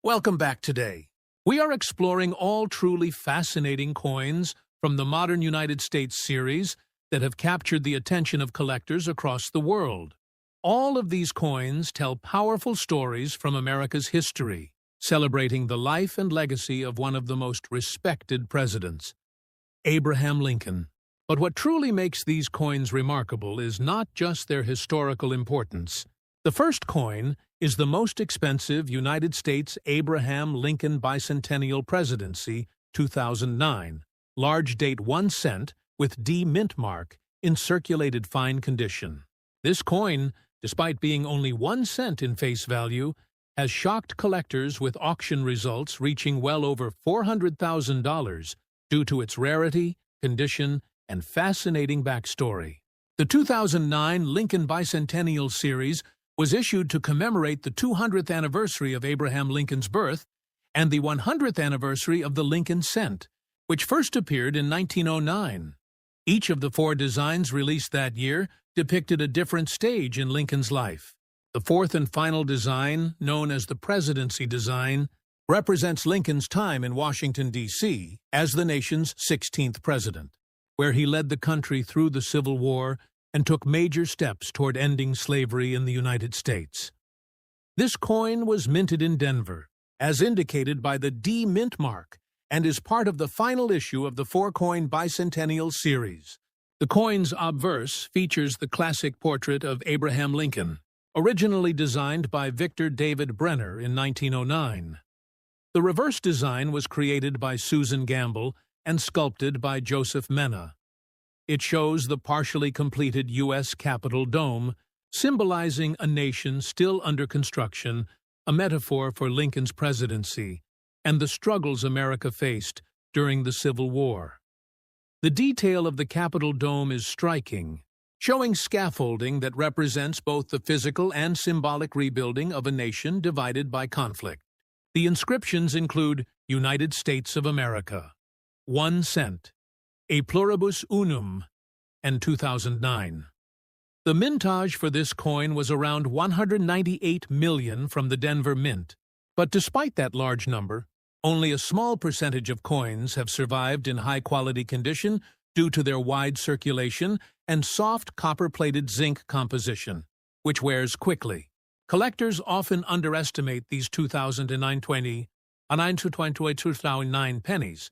Welcome back today. We are exploring all truly fascinating coins from the modern United States series that have captured the attention of collectors across the world. All of these coins tell powerful stories from America's history, celebrating the life and legacy of one of the most respected presidents, Abraham Lincoln. But what truly makes these coins remarkable is not just their historical importance. The first coin is the most expensive United States Abraham Lincoln Bicentennial Presidency, 2009, large date 1 cent with D mint mark in circulated fine condition. This coin, despite being only 1 cent in face value, has shocked collectors with auction results reaching well over $400,000 due to its rarity, condition, and fascinating backstory. The 2009 Lincoln Bicentennial Series was issued to commemorate the 200th anniversary of Abraham Lincoln's birth and the 100th anniversary of the Lincoln Cent, which first appeared in 1909. Each of the 4 designs released that year depicted a different stage in Lincoln's life. The fourth and final design, known as the Presidency Design, represents Lincoln's time in Washington, D.C. as the nation's 16th president, where he led the country through the Civil War and took major steps toward ending slavery in the United States. This coin was minted in Denver, as indicated by the D mint mark, and is part of the final issue of the 4-coin Bicentennial Series. The coin's obverse features the classic portrait of Abraham Lincoln, originally designed by Victor David Brenner in 1909. The reverse design was created by Susan Gamble and sculpted by Joseph Mena. It shows the partially completed U.S. Capitol dome, symbolizing a nation still under construction, a metaphor for Lincoln's presidency, and the struggles America faced during the Civil War. The detail of the Capitol dome is striking, showing scaffolding that represents both the physical and symbolic rebuilding of a nation divided by conflict. The inscriptions include United States of America, 1 cent, A pluribus unum, and 2009. The mintage for this coin was around 198 million from the Denver Mint, but despite that large number, only a small percentage of coins have survived in high-quality condition due to their wide circulation and soft copper-plated zinc composition, which wears quickly. Collectors often underestimate these 2009 pennies,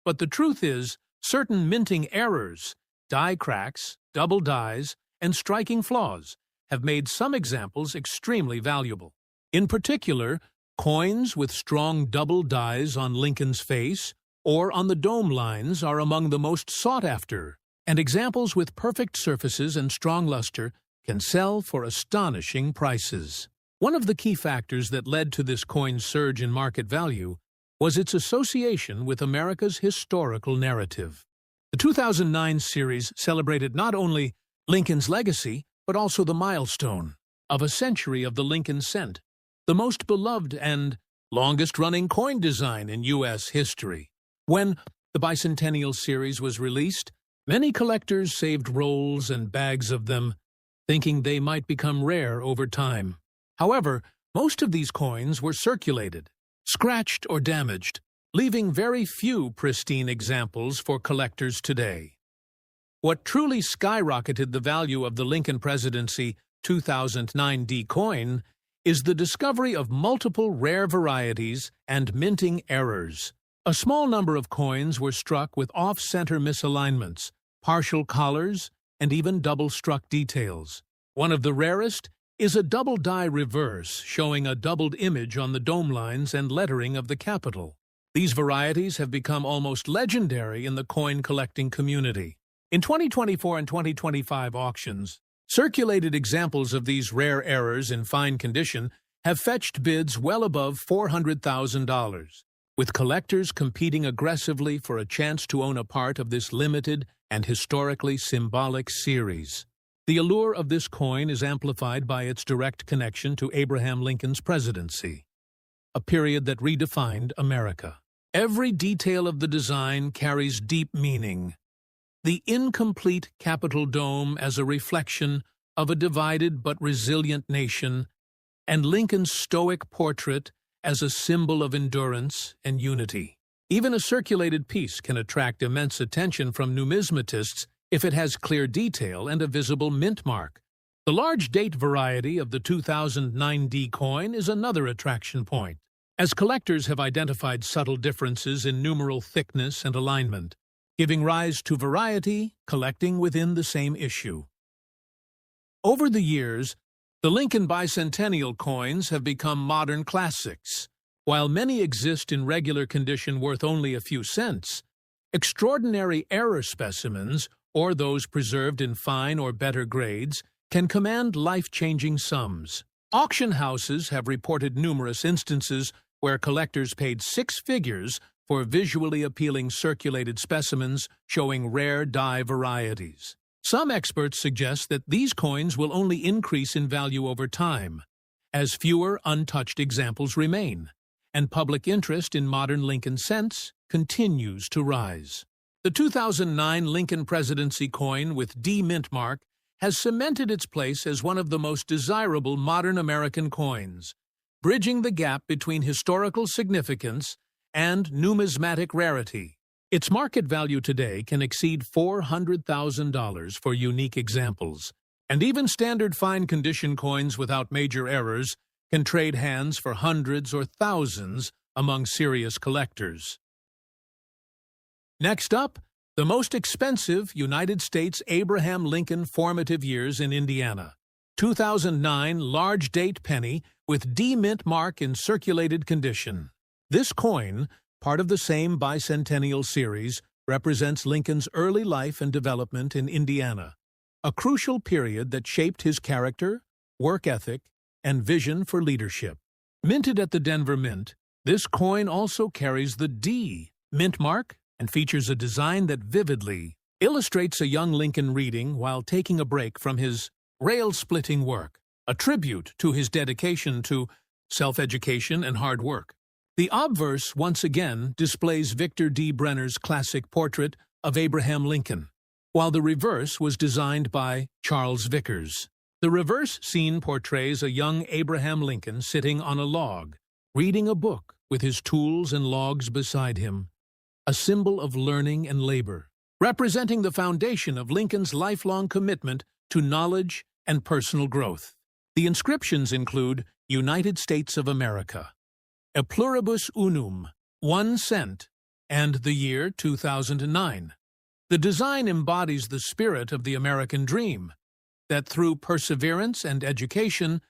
but the truth is, certain minting errors, die cracks, double dies, and striking flaws have made some examples extremely valuable. In particular, coins with strong double dies on Lincoln's face or on the dome lines are among the most sought after, and examples with perfect surfaces and strong luster can sell for astonishing prices. One of the key factors that led to this coin's surge in market value was its association with America's historical narrative. The 2009 series celebrated not only Lincoln's legacy, but also the milestone of a century of the Lincoln Cent, the most beloved and longest-running coin design in U.S. history. When the Bicentennial Series was released, many collectors saved rolls and bags of them, thinking they might become rare over time. However, most of these coins were circulated, scratched or damaged, leaving very few pristine examples for collectors today. What truly skyrocketed the value of the Lincoln Presidency 2009 D coin is the discovery of multiple rare varieties and minting errors. A small number of coins were struck with off-center misalignments, partial collars, and even double-struck details. One of the rarest is a double die reverse showing a doubled image on the dome lines and lettering of the Capitol. These varieties have become almost legendary in the coin collecting community. In 2024 and 2025 auctions, circulated examples of these rare errors in fine condition have fetched bids well above $400,000, with collectors competing aggressively for a chance to own a part of this limited and historically symbolic series. The allure of this coin is amplified by its direct connection to Abraham Lincoln's presidency, a period that redefined America. Every detail of the design carries deep meaning. The incomplete Capitol dome as a reflection of a divided but resilient nation, and Lincoln's stoic portrait as a symbol of endurance and unity. Even a circulated piece can attract immense attention from numismatists if it has clear detail and a visible mint mark. The large date variety of the 2009 D coin is another attraction point, as collectors have identified subtle differences in numeral thickness and alignment, giving rise to variety collecting within the same issue. Over the years, the Lincoln bicentennial coins have become modern classics. While many exist in regular condition worth only a few cents, extraordinary error specimens, or those preserved in fine or better grades, can command life-changing sums. Auction houses have reported numerous instances where collectors paid six figures for visually appealing circulated specimens showing rare die varieties. Some experts suggest that these coins will only increase in value over time, as fewer untouched examples remain, and public interest in modern Lincoln cents continues to rise. The 2009 Lincoln Presidency coin with D mint mark has cemented its place as one of the most desirable modern American coins, bridging the gap between historical significance and numismatic rarity. Its market value today can exceed $400,000 for unique examples, and even standard fine condition coins without major errors can trade hands for hundreds or thousands among serious collectors. Next up, the most expensive United States Abraham Lincoln formative years in Indiana. 2009 large date penny with D mint mark in circulated condition. This coin, part of the same bicentennial series, represents Lincoln's early life and development in Indiana, a crucial period that shaped his character, work ethic, and vision for leadership. Minted at the Denver Mint, this coin also carries the D mint mark and features a design that vividly illustrates a young Lincoln reading while taking a break from his rail-splitting work, a tribute to his dedication to self-education and hard work. The obverse once again displays Victor D. Brenner's classic portrait of Abraham Lincoln, while the reverse was designed by Charles Vickers. The reverse scene portrays a young Abraham Lincoln sitting on a log, reading a book with his tools and logs beside him, a symbol of learning and labor, representing the foundation of Lincoln's lifelong commitment to knowledge and personal growth. The inscriptions include United States of America, E pluribus unum, 1 cent, and the year 2009. The design embodies the spirit of the American dream, that through perseverance and education,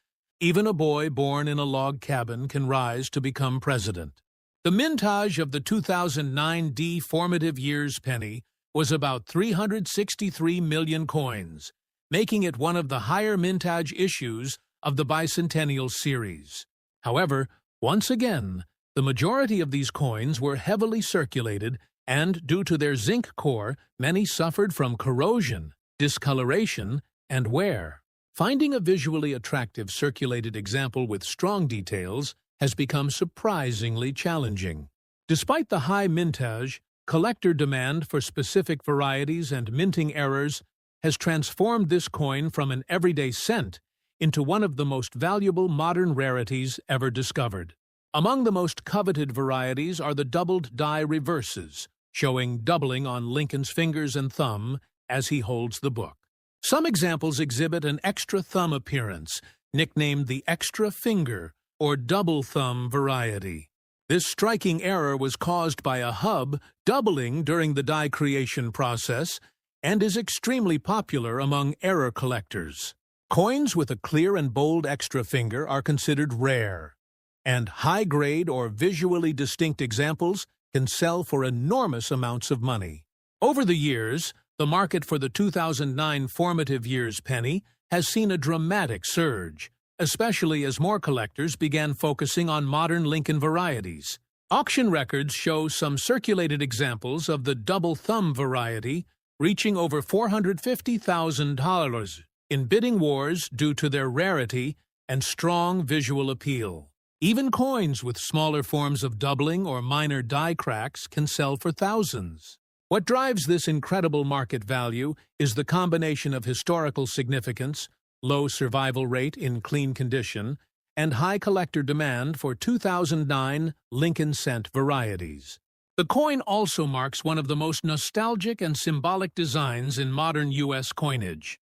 even a boy born in a log cabin can rise to become president. The mintage of the 2009 D formative years penny was about 363 million coins, making it one of the higher mintage issues of the bicentennial series. However, once again, the majority of these coins were heavily circulated, and due to their zinc core, many suffered from corrosion, discoloration, and wear. Finding a visually attractive circulated example with strong details has become surprisingly challenging. Despite the high mintage, collector demand for specific varieties and minting errors has transformed this coin from an everyday cent into one of the most valuable modern rarities ever discovered. Among the most coveted varieties are the doubled die reverses, showing doubling on Lincoln's fingers and thumb as he holds the book. Some examples exhibit an extra thumb appearance, nicknamed the extra finger or double thumb variety. This striking error was caused by a hub doubling during the die creation process and is extremely popular among error collectors. Coins with a clear and bold extra finger are considered rare, and high-grade or visually distinct examples can sell for enormous amounts of money. Over the years, the market for the 2009 formative years penny has seen a dramatic surge, especially as more collectors began focusing on modern Lincoln varieties. Auction records show some circulated examples of the double thumb variety reaching over $450,000 in bidding wars due to their rarity and strong visual appeal. Even coins with smaller forms of doubling or minor die cracks can sell for thousands. What drives this incredible market value is the combination of historical significance, low survival rate in clean condition, and high collector demand for 2009 Lincoln cent varieties. The coin also marks one of the most nostalgic and symbolic designs in modern U.S. coinage.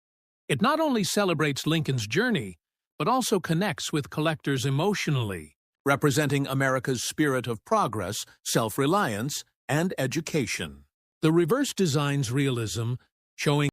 It not only celebrates Lincoln's journey, but also connects with collectors emotionally, representing America's spirit of progress, self-reliance, and education. The reverse design's realism, showing